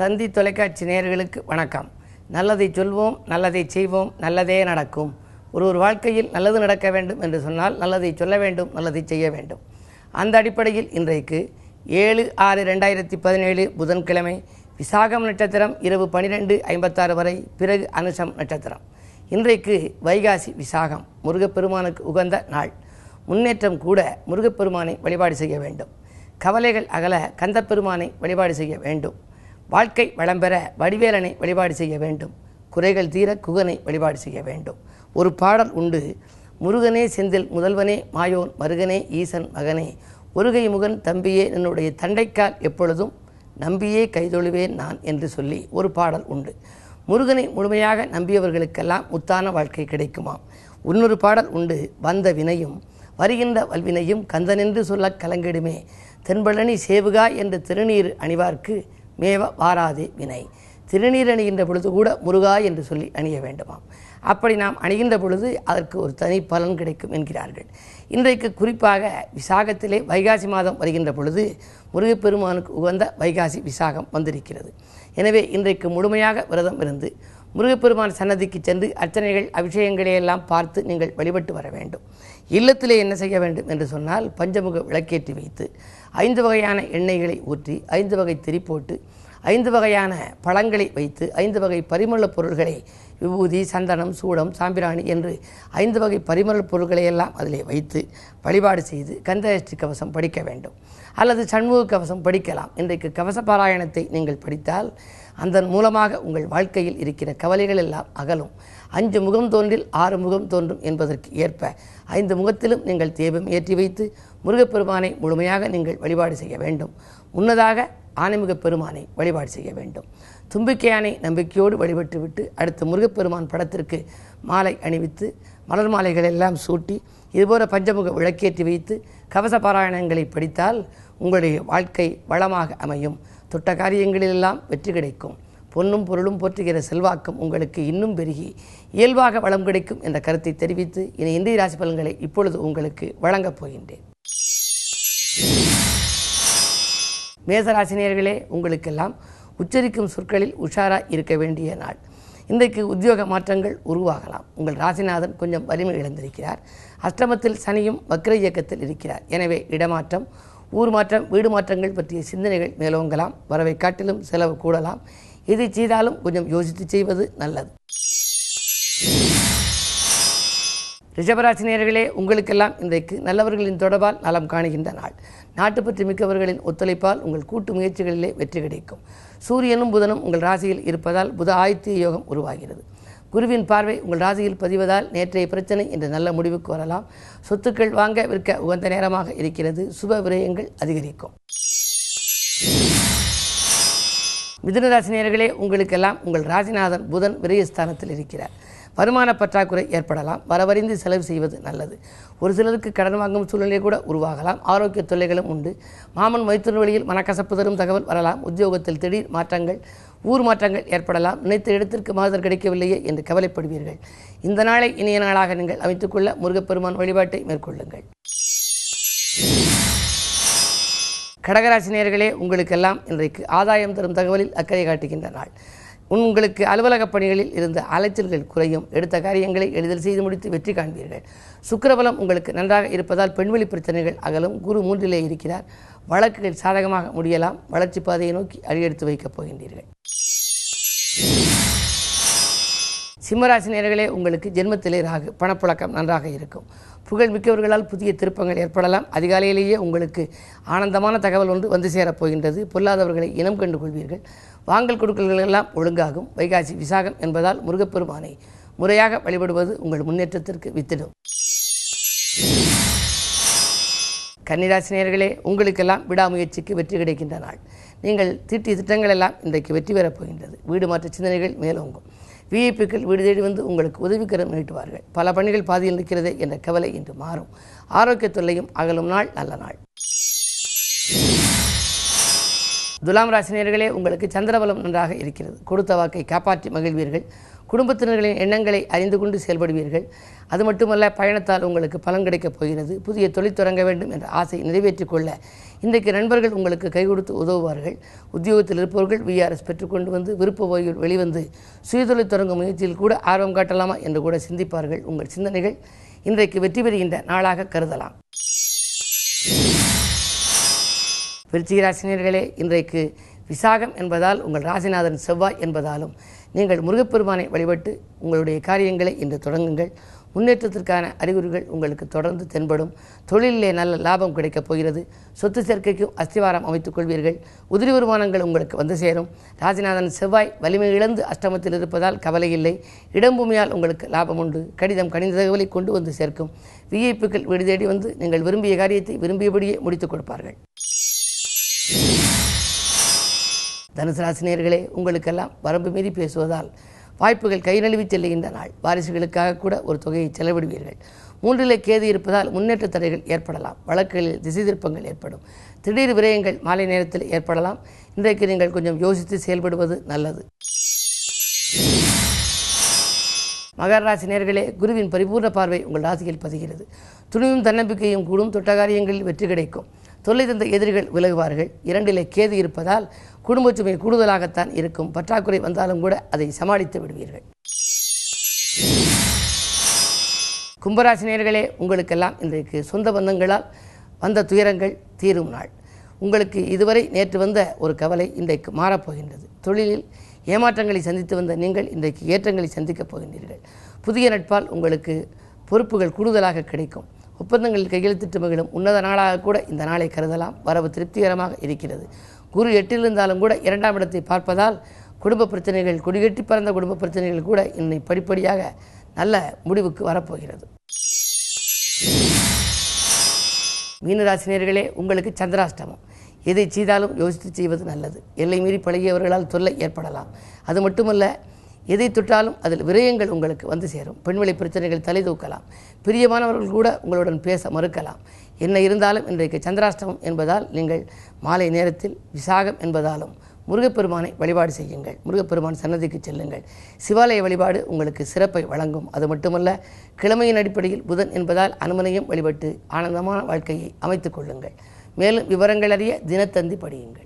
தந்தி தொலைக்காட்சி நேயர்களுக்கு வணக்கம். நல்லதை சொல்வோம், நல்லதை செய்வோம், நல்லதே நடக்கும். ஒரு வாழ்க்கையில் நல்லது நடக்க வேண்டும் என்று சொன்னால் நல்லதை சொல்ல வேண்டும், நல்லதை செய்ய வேண்டும். அந்த அடிப்படையில் இன்றைக்கு 7/6/2017 புதன்கிழமை விசாகம் நட்சத்திரம் இரவு 12:56 வரை, பிறகு அனுஷம் நட்சத்திரம். இன்றைக்கு வைகாசி விசாகம், முருகப்பெருமானுக்கு உகந்த நாள். முன்னேற்றம் கூட முருகப்பெருமானை வழிபாடு செய்ய வேண்டும். கவலைகள் அகல கந்தப்பெருமானை வழிபாடு செய்ய வேண்டும். வாழ்க்கை வளம்பெற வடிவேலனை வழிபாடு செய்ய வேண்டும். குறைகள் தீர குகனை வழிபாடு செய்ய வேண்டும். ஒரு பாடல் உண்டு: முருகனே செந்தில் முதல்வனே மாயோன் மருகனே ஈசன் மகனே ஒருகை முகன் தம்பியே என்னுடைய தண்டைக்கால் எப்பொழுதும் நம்பியே கைதொழுவேன் நான் என்று சொல்லி ஒரு பாடல் உண்டு. முருகனை முழுமையாக நம்பியவர்களுக்கெல்லாம் முத்தான வாழ்க்கை கிடைக்குமாம். இன்னொரு பாடல் உண்டு: வந்த வினையும் வருகின்ற வல்வினையும் கந்தனென்று சொல்ல கலங்கிடுமே தென்பழனி சேவுகா என்று திருநீர் அணிவார்க்கு மேவ வாராதே வினை. திருநீர் அணிகின்ற பொழுது கூட முருகா என்று சொல்லி அணிய வேண்டுமாம். அப்படி நாம் அணிகின்ற பொழுது அதற்கு ஒரு தனி பலன் கிடைக்கும் என்கிறார்கள். இன்றைக்கு குறிப்பாக விசாகத்திலே வைகாசி மாதம் வருகின்ற பொழுது முருகப்பெருமானுக்கு உகந்த வைகாசி விசாகம் வந்திருக்கிறது. எனவே இன்றைக்கு முழுமையாக விரதம் இருந்து முருகப்பெருமான் சன்னதிக்கு சென்று அர்ச்சனைகள் அபிஷேகங்களையெல்லாம் பார்த்து நீங்கள் வழிபட்டு வர வேண்டும். இல்லத்திலே என்ன செய்ய வேண்டும் என்று சொன்னால், பஞ்சமுக விளக்கேற்றி வைத்து 5 வகையான எண்ணெய்களை ஊற்றி 5 வகை திரி போட்டு 5 வகையான பழங்களை வைத்து 5 வகை பரிமள பொருள்களை, விபூதி, சந்தனம், சூடம், சாம்பிராணி என்று 5 வகை பரிமள பொருள்களை எல்லாம் அதிலே வைத்து வழிபாடு செய்து கந்தசஷ்டி கவசம் படிக்க வேண்டும். அல்லது சண்முக கவசம் படிக்கலாம். இன்றைக்கு கவச பாராயணத்தை நீங்கள் படித்தால் அதன் மூலமாக உங்கள் வாழ்க்கையில் இருக்கிற கவலைகள் எல்லாம் அகலும். 5 முகம் தோன்றில் 6 முகம் தோன்றும் என்பதற்கு ஏற்ப 5 முகத்திலும் நீங்கள் தீபம் ஏற்றி வைத்து முருகப்பெருமானை முழுமையாக நீங்கள் வழிபாடு செய்ய வேண்டும். முன்னதாக ஆனைமுக பெருமானை வழிபாடு செய்ய வேண்டும். தும்பிக்கையானை நம்பிக்கையோடு வழிபட்டு விட்டு அடுத்து முருகப்பெருமான் படத்திற்கு மாலை அணிவித்து மலர் மாலைகள் எல்லாம் சூட்டி இதுபோல பஞ்சமுக விளக்கேற்றி வைத்து கவச பாராயணங்களை படித்தால் உங்களுடைய வாழ்க்கை வளமாக அமையும். தொட்ட காரியங்களிலெல்லாம் வெற்றி கிடைக்கும். பொன்னும் பொருளும் போற்றுகிற செல்வாக்கும் உங்களுக்கு இன்னும் பெருகி இயல்பாக வளம் கிடைக்கும் என்ற கருத்தை தெரிவித்து இனி இந்திய ராசி பலன்களை இப்பொழுது உங்களுக்கு வழங்கப் போகின்றேன். மேசராசினியர்களே, உங்களுக்கெல்லாம் உச்சரிக்கும் சொற்களில் உஷாராக இருக்க வேண்டிய நாள். இன்றைக்கு உத்தியோக மாற்றங்கள் உருவாகலாம். உங்கள் ராசிநாதன் கொஞ்சம் வலிமை இழந்திருக்கிறார். அஷ்டமத்தில் சனியும் வக்ர இயக்கத்தில் இருக்கிறார். எனவே இடமாற்றம், ஊர் மாற்றம், வீடு மாற்றங்கள் பற்றிய சிந்தனைகள் மேலோங்கலாம். வரவை காட்டிலும் செலவு கூடலாம். எதை செய்தாலும் கொஞ்சம் யோசித்து செய்வது நல்லது. ரிஷபராசினியர்களே, உங்களுக்கெல்லாம் இன்றைக்கு நல்லவர்களின் தொடர்பால் நலம் காணுகின்ற நாள். நாட்டுப்பற்றி மிக்கவர்களின் ஒத்துழைப்பால் உங்கள் கூட்டு முயற்சிகளிலே வெற்றி கிடைக்கும். சூரியனும் புதனும் உங்கள் ராசியில் இருப்பதால் புத ஆதித்ய யோகம் உருவாகிறது. குருவின் பார்வை உங்கள் ராசியில் பதிவதால் நேற்றைய பிரச்சனை இன்று நல்ல முடிவுக்கு வரலாம். சொத்துக்கள் வாங்க விற்க உகந்த நேரமாக இருக்கிறது. சுப விரயங்கள் அதிகரிக்கும். மிதுனராசினியர்களே, உங்களுக்கெல்லாம் உங்கள் ராசிநாதன் புதன் விரயஸ்தானத்தில் இருக்கிறார். வருமான பற்றாக்குறை ஏற்படலாம். வரவறிந்து செலவு செய்வது நல்லது. ஒரு சிலருக்கு கடன் வாங்கும் சூழ்நிலை கூட உருவாகலாம். ஆரோக்கிய தொல்லைகளும் உண்டு. மாமன் மைத்துன வழியில் மனக்கசப்பு தரும் தகவல் வரலாம். உத்தியோகத்தில் திடீர் மாற்றங்கள், ஊர் மாற்றங்கள் ஏற்படலாம். நினைத்த இடத்திற்கு மாதர் கிடைக்கவில்லையே என்று கவலைப்படுவீர்கள். இந்த நாளை இனிய நாளாக நீங்கள் அமைத்துக்கொள்ள முருகப்பெருமான் வழிபாட்டை மேற்கொள்ளுங்கள். கடகராசினியர்களே, உங்களுக்கெல்லாம் இன்றைக்கு ஆதாயம் தரும் தகவலில் அக்கறை காட்டுகின்ற நாள். உங்களுக்கு அலுவலக பணிகளில் இருந்த அலைச்சல்கள் குறையும். எடுத்த காரியங்களை எளிதில் செய்து முடித்து வெற்றி காண்பீர்கள். சுக்கிரபலம் உங்களுக்கு நன்றாக இருப்பதால் பெண்வெளி பிரச்சனைகள் அகலும். குரு 3லே இருக்கிறார். வழக்குகள் சாதகமாக முடியலாம். வளர்ச்சி பாதையை நோக்கி அடியெடுத்து வைக்கப் போகின்றீர்கள். சிம்மராசினியர்களே, உங்களுக்கு ஜென்மத்திலே ராகு, பணப்புழக்கம் நன்றாக இருக்கும். புகழ் மிக்கவர்களால் புதிய திருப்பங்கள் ஏற்படலாம். அதிகாலையிலேயே உங்களுக்கு ஆனந்தமான தகவல் ஒன்று வந்து சேரப்போகின்றது. பொல்லாதவர்களை இனம் கண்டு கொள்வீர்கள். வாங்கல் கொடுக்கல்கள் எல்லாம் ஒழுங்காகும். வைகாசி விசாகம் என்பதால் முருகப்பெருமானை முறையாக வழிபடுவது உங்கள் முன்னேற்றத்திற்கு வித்திடும். கன்னிராசினியர்களே, உங்களுக்கெல்லாம் விடாமுயற்சிக்கு வெற்றி கிடைக்கின்ற நாள். நீங்கள் தீட்டிய திட்டங்கள் எல்லாம் இன்றைக்கு வெற்றி பெறப் போகின்றது. வீடு மாற்ற சிந்தனைகள் மேலோங்கும். விஐபிக்கள் வீடு தேடி வந்து உங்களுக்கு உதவிக்கரம் நீட்டுவார்கள். பல பணிகள் பாதியில் நிற்கிறதே என்ற கவலை இன்று மாறும். ஆரோக்கிய தொல்லையும் அகலும் நாள் நல்ல நாள். துலாம் ராசினியர்களே, உங்களுக்கு சந்திரபலம் நன்றாக இருக்கிறது. கொடுத்த வாக்கை காப்பாற்றி மகிழ்வீர்கள். குடும்பத்தினர்களின் எண்ணங்களை அறிந்து கொண்டு செயல்படுவீர்கள். அது மட்டுமல்ல, பயணத்தால் உங்களுக்கு பலன் கிடைக்கப் போகிறது. புதிய தொழில் தொடங்க வேண்டும் என்ற ஆசை நிறைவேற்றிக் கொள்ள இன்றைக்கு நண்பர்கள் உங்களுக்கு கை கொடுத்து உதவுவார்கள். உத்தியோகத்தில் இருப்பவர்கள் விஆர்எஸ் பெற்றுக்கொண்டு வந்து விருப்ப ஓய்வில் வெளிவந்து சுயதொழில் தொடங்கும் முயற்சியில் கூட ஆர்வம் காட்டலாமா என்று கூட சிந்திப்பார்கள். உங்கள் சிந்தனைகள் இன்றைக்கு வெற்றி பெறுகின்ற நாளாக கருதலாம். விருச்சிக ராசினியர்களே, இன்றைக்கு விசாகம் என்பதால் உங்கள் ராசிநாதன் செவ்வாய் என்பதாலும் நீங்கள் முருகப்பெருமானை வழிபட்டு உங்களுடைய காரியங்களை இன்று தொடங்குங்கள். முன்னேற்றத்திற்கான அறிகுறிகள் உங்களுக்கு தொடர்ந்து தென்படும். தொழிலிலே நல்ல லாபம் கிடைக்கப் போகிறது. சொத்து சேர்க்கைக்கும் அஸ்திவாரம் அமைத்துக் கொள்வீர்கள். உதிரி வருமானங்கள் உங்களுக்கு வந்து சேரும். ராசிநாதன் செவ்வாய் வலிமை இழந்து அஷ்டமத்தில் இருப்பதால் கவலை இல்லை. இடம்பூமியால் உங்களுக்கு லாபம் உண்டு. கடிதம் கணித தகவலை கொண்டு வந்து சேர்க்கும். விஐபிக்கள் வீடு தேடி வந்து நீங்கள் விரும்பிய காரியத்தை விரும்பியபடியே முடித்துக் கொடுப்பார்கள். தனுசு ராசினியர்களே, உங்களுக்கெல்லாம் வரம்பு மீறி பேசுவதால் வாய்ப்புகள் கை நழுவி செல்லுகின்ற நாள். வாரிசுகளுக்காக கூட ஒரு தொகையை செலவிடுவீர்கள். 3 கேது இருப்பதால் முன்னேற்ற தடைகள் ஏற்படலாம். வழக்குகளில் திசை திருப்பங்கள் ஏற்படும். திடீர் விரயங்கள் மாலை நேரத்தில் ஏற்படலாம். இன்றைக்கு நீங்கள் கொஞ்சம் யோசித்து செயல்படுவது நல்லது. மகர ராசினியர்களே, குருவின் பரிபூர்ண பார்வை உங்கள் ராசியில் பதிகிறது. துணிவும் தன்னம்பிக்கையும் கூடும். தொட்ட காரியங்களில் வெற்றி கிடைக்கும். தொல்லை தந்த எதிரிகள் விலகுவார்கள். 2 கேது இருப்பதால் குடும்ப சுமை கூடுதலாகத்தான் இருக்கும். பற்றாக்குறை வந்தாலும் கூட அதை சமாளித்து விடுவீர்கள். கும்பராசினியர்களே, உங்களுக்கெல்லாம் இன்றைக்கு சொந்த பந்தங்களால் வந்த துயரங்கள் தீரும் நாள். உங்களுக்கு இதுவரை நேற்று வந்த ஒரு கவலை இன்றைக்கு மாறப்போகின்றது. தொழிலில் ஏமாற்றங்களை சந்தித்து வந்த நீங்கள் இன்றைக்கு ஏற்றங்களை சந்திக்கப் போகின்றீர்கள். புதிய நட்பால் உங்களுக்கு பொறுப்புகள் கூடுதலாக கிடைக்கும். ஒப்பந்தங்களில் கையெழுத்திட்டு மகிழும் உன்னத நாளாக கூட இந்த நாளை கருதலாம். வரவு திருப்திகரமாக இருக்கிறது. குரு 8 இருந்தாலும் கூட 2ஆம் இடத்தை பார்ப்பதால் குடும்ப பிரச்சனைகள், கொடிகட்டி பறந்த குடும்ப பிரச்சனைகள் கூட இன்னை படிப்படியாக நல்ல முடிவுக்கு வரப்போகிறது. மீனராசினியர்களே, உங்களுக்கு சந்திராஷ்டமம். எதை செய்தாலும் யோசித்து செய்வது நல்லது. எல்லை மீறி பழகியவர்களால் தொல்லை ஏற்படலாம். அது மட்டுமல்ல, எதை தொட்டாலும் அதில் விரயங்கள் உங்களுக்கு வந்து சேரும். பெண்வெளி பிரச்சனைகள் தலை தூக்கலாம். பிரியமானவர்கள் கூட உங்களுடன் பேச மறுக்கலாம். என்ன இருந்தாலும் இன்றைக்கு சந்திராஷ்டமம் என்பதால் நீங்கள் மாலை நேரத்தில் விசாகம் என்பதாலும் முருகப்பெருமானை வழிபாடு செய்யுங்கள். முருகப்பெருமான் சன்னதிக்கு செல்லுங்கள். சிவாலய வழிபாடு உங்களுக்கு சிறப்பை வழங்கும். அது மட்டுமல்ல, கிழமையின் அடிப்படையில் புதன் என்பதால் அனுமனையும் வழிபட்டு ஆனந்தமான வாழ்க்கையை அமைத்துக் கொள்ளுங்கள். மேலும் விவரங்கள் அறிய தினத்தந்தி படியுங்கள்.